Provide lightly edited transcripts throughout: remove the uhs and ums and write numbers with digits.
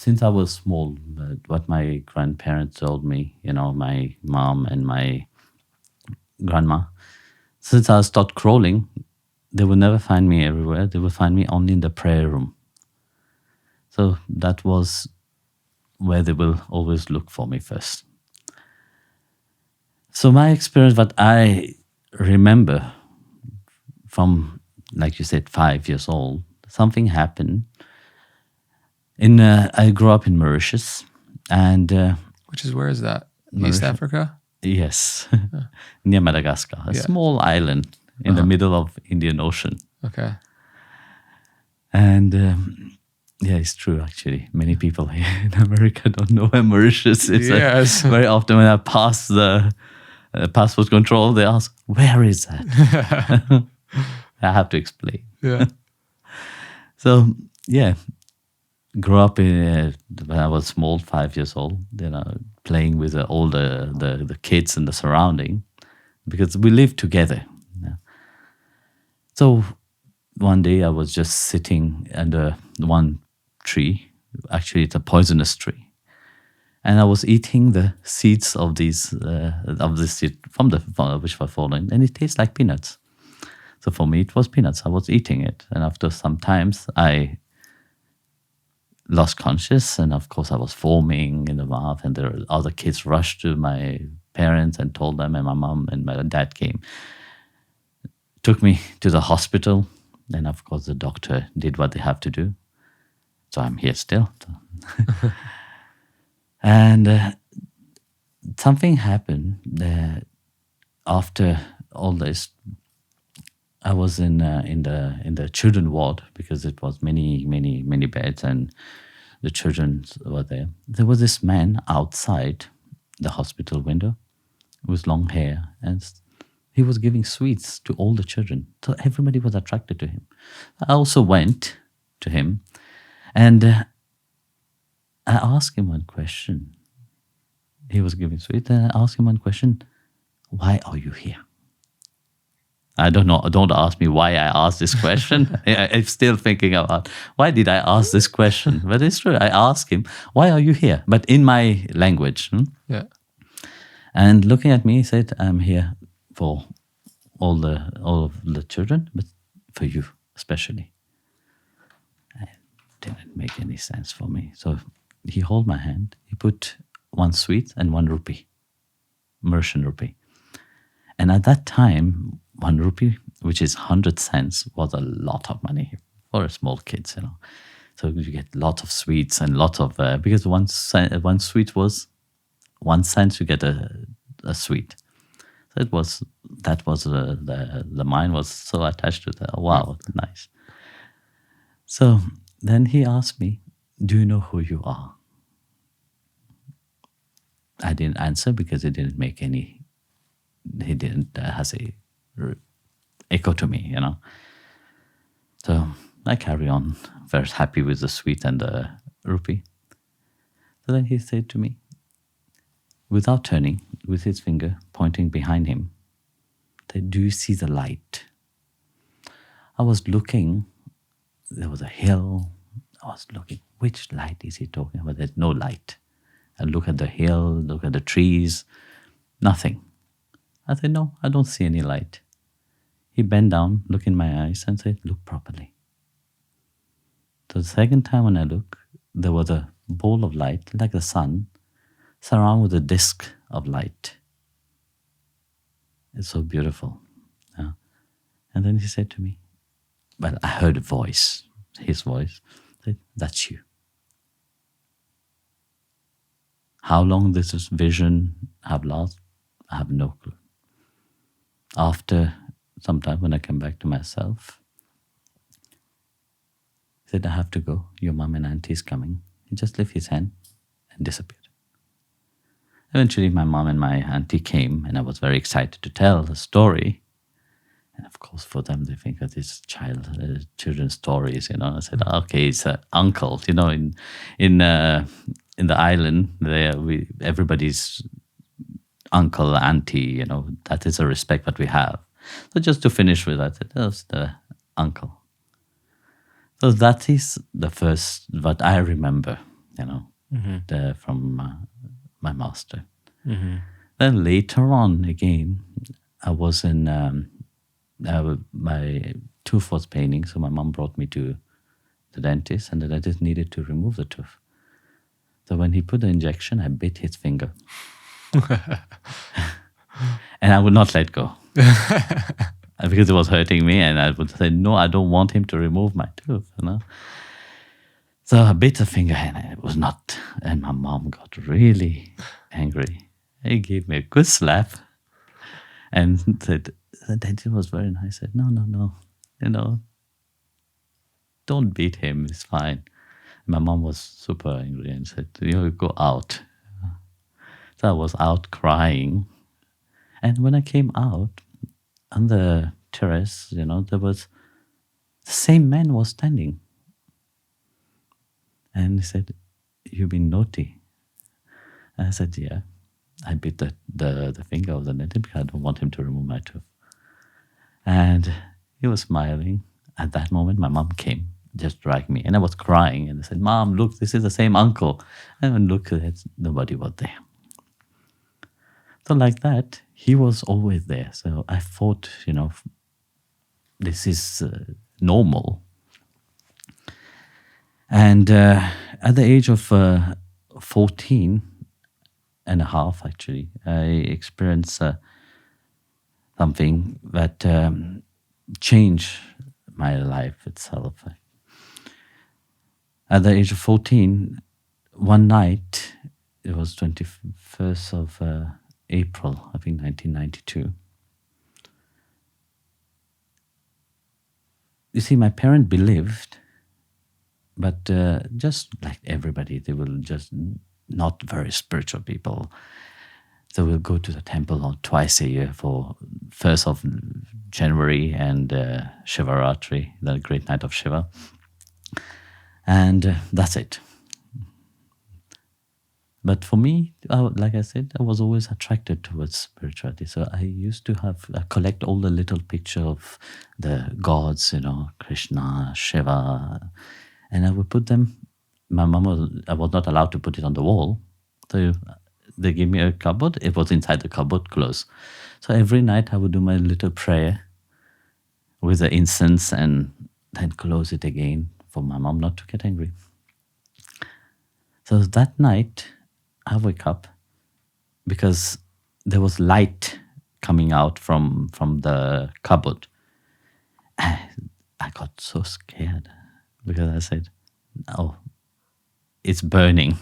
since I was small, what my grandparents told me, my mom and my grandma, since I started crawling, they would never find me everywhere. They would find me only in the prayer room. So that was where they will always look for me first. So my experience, what I remember from, like you said, 5 years old, something happened. I grew up in Mauritius, and which is, where is that? Mauritius. East Africa? Yes, near Madagascar, a small island in the middle of Indian Ocean. Okay. And it's true, actually. Many people here in America don't know where Mauritius is. Yes. Very often when I pass the passport control, they ask, where is that? I have to explain. Yeah. So, grew up when I was small, 5 years old, playing with all the kids in the surrounding, because we lived together. So one day I was just sitting under one tree. Actually, it's a poisonous tree, and I was eating the seeds of this seed from which were falling, and it tastes like peanuts. So for me, it was peanuts. I was eating it, and after some times, I lost conscious, and of course I was foaming in the mouth, and the other kids rushed to my parents and told them, and my mom and my dad came, took me to the hospital, and of course the doctor did what they have to do. So I'm here still. And something happened after all this. I was in the children ward, because it was many beds, and the children were there. There was this man outside the hospital window with long hair, and he was giving sweets to all the children. So everybody was attracted to him. I also went to him, and I asked him one question. He was giving sweets, and I asked him one question: why are you here? I don't know. Don't ask me why I asked this question. I'm still thinking about why did I ask this question. But it's true. I asked him, why are you here? But in my language. Yeah. And looking at me, he said, I'm here for all of the children, but for you especially. It didn't make any sense for me. So he held my hand. He put one sweet and 1 rupee, Mauritian rupee. And at that time, 1 rupee, which is 100 cents, was a lot of money for a small kids, So you get lots of sweets and lots of, because one sweet was 1 cent, you get a sweet. So the mind was so attached to that. Wow, nice. So then he asked me, do you know who you are? I didn't answer because it didn't make any, he didn't has a echo to me, So I carry on, very happy with the sweet and the rupee. So then he said to me, without turning, with his finger pointing behind him, said, do you see the light? I was looking, there was a hill. I was looking, which light is he talking about? There's no light. I look at the hill, look at the trees, nothing. I said, no, I don't see any light. He bent down, looked in my eyes, and said, look properly. So the second time when I looked, there was a ball of light, like the sun, surrounded with a disc of light. It's so beautiful. Yeah. And then he said to me, well, I heard a voice, his voice, said, that's you. How long this vision have lasted, I have no clue. After some time, when I came back to myself, he said, I have to go. Your mom and auntie is coming. He just lifted his hand and disappeared. Eventually, my mom and my auntie came, and I was very excited to tell the story. And of course, for them, they think that it's children's stories. I said, okay, it's an uncle. In the island, everybody's uncle, auntie. That is a respect that we have. So just to finish with that was the uncle. So that is the first what I remember from my master. Mm-hmm. Then later on, again, I was in my tooth was paining, so my mom brought me to the dentist, and the dentist needed to remove the tooth. So when he put the injection, I bit his finger, and I would not let go because it was hurting me, and I would say, "No, I don't want him to remove my tooth." So I bit the finger, and it was not. And my mom got really angry. He gave me a good slap, and said, "The dentist was very nice." I said, "No, don't beat him. It's fine." My mom was super angry and said, "You go out." So I was out crying. And when I came out on the terrace, there was the same man was standing. And he said, "You've been naughty." And I said, "Yeah, I bit the finger of the dentist because I don't want him to remove my tooth." And he was smiling. At that moment, my mom came, just dragged me. And I was crying. And I said, "Mom, look, this is the same uncle." And when I looked at it, nobody was there. So like that, he was always there. So I thought, this is normal. And at the age of 14 and a half, actually, I experienced something that changed my life itself. At the age of 14, one night, it was 21st of April, I think 1992. You see, my parents believed, but just like everybody, they will just not very spiritual people. They will go to the temple twice a year for 1st of January and Shivaratri, the great night of Shiva. And that's it. But for me, like I said, I was always attracted towards spirituality. So I used to collect all the little picture of the gods, Krishna, Shiva, and I would put them. I was not allowed to put it on the wall. So they gave me a cupboard. It was inside the cupboard closed. So every night I would do my little prayer with the incense and then close it again for my mom not to get angry. So that night, I wake up because there was light coming out from the cupboard. I got so scared because I said, "Oh, it's burning."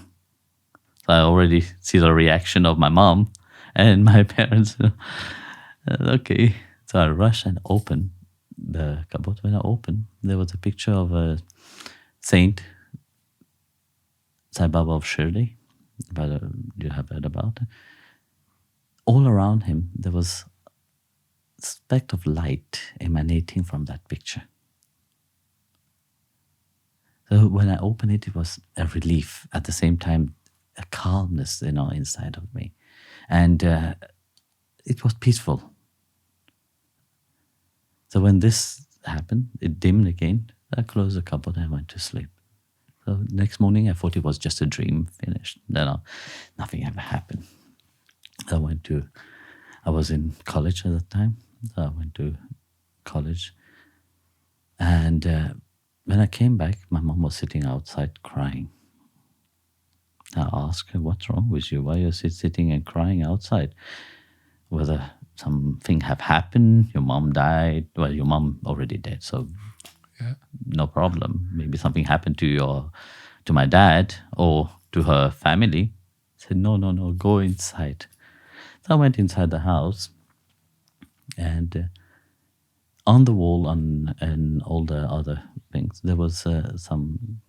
So I already see the reaction of my mom and my parents. Okay. So I rush and open the cupboard. When I opened, there was a picture of a saint, Sai Baba of Shirdi. You have heard about it. All around him, there was a speck of light emanating from that picture. So when I opened it, it was a relief. At the same time, a calmness, inside of me. And it was peaceful. So when this happened, it dimmed again. I closed the cupboard and I went to sleep. So next morning, I thought it was just a dream, finished. Nothing ever happened. I was in college at the time. So I went to college. And when I came back, my mom was sitting outside crying. I asked her, "What's wrong with you? Why are you sitting and crying outside? Whether something have happened, your mom died." Well, your mom already dead, so Yeah. no problem. Maybe something happened to my dad or to her family. I said, no, go inside. So I went inside the house, and on the wall and all the other things, there was some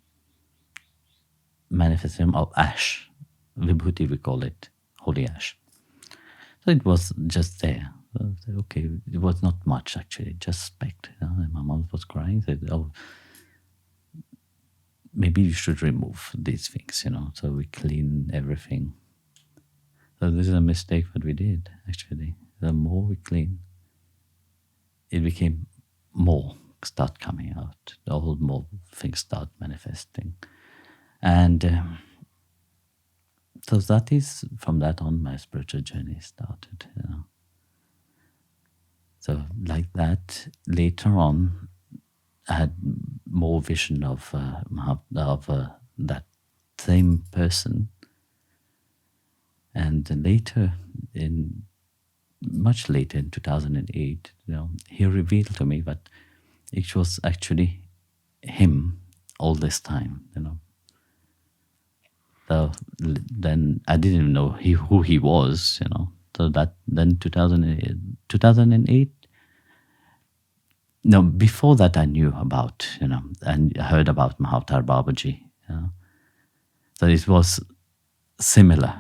manifestation of ash. Vibhuti, we call it, holy ash. So it was just there. So I said, okay, it was not much actually, just specked. And my mom was crying, said, "Oh, maybe you should remove these things, So we clean everything. So this is a mistake that we did, actually. The more we clean, it became more start coming out. More things start manifesting. And So that is, from that on, my spiritual journey started. So like that, later on, I had more vision of that same person, and later, much later in 2008, he revealed to me that it was actually him all this time. So then I didn't even know who he was. So that then 2008. No, before that I knew about, and heard about Mahavatar Babaji. So it was similar.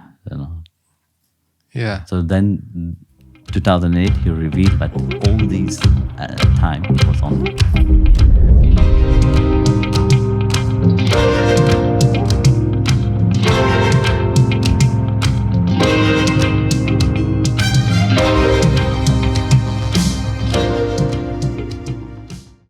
Yeah. So then 2008 he revealed that all these time was on him.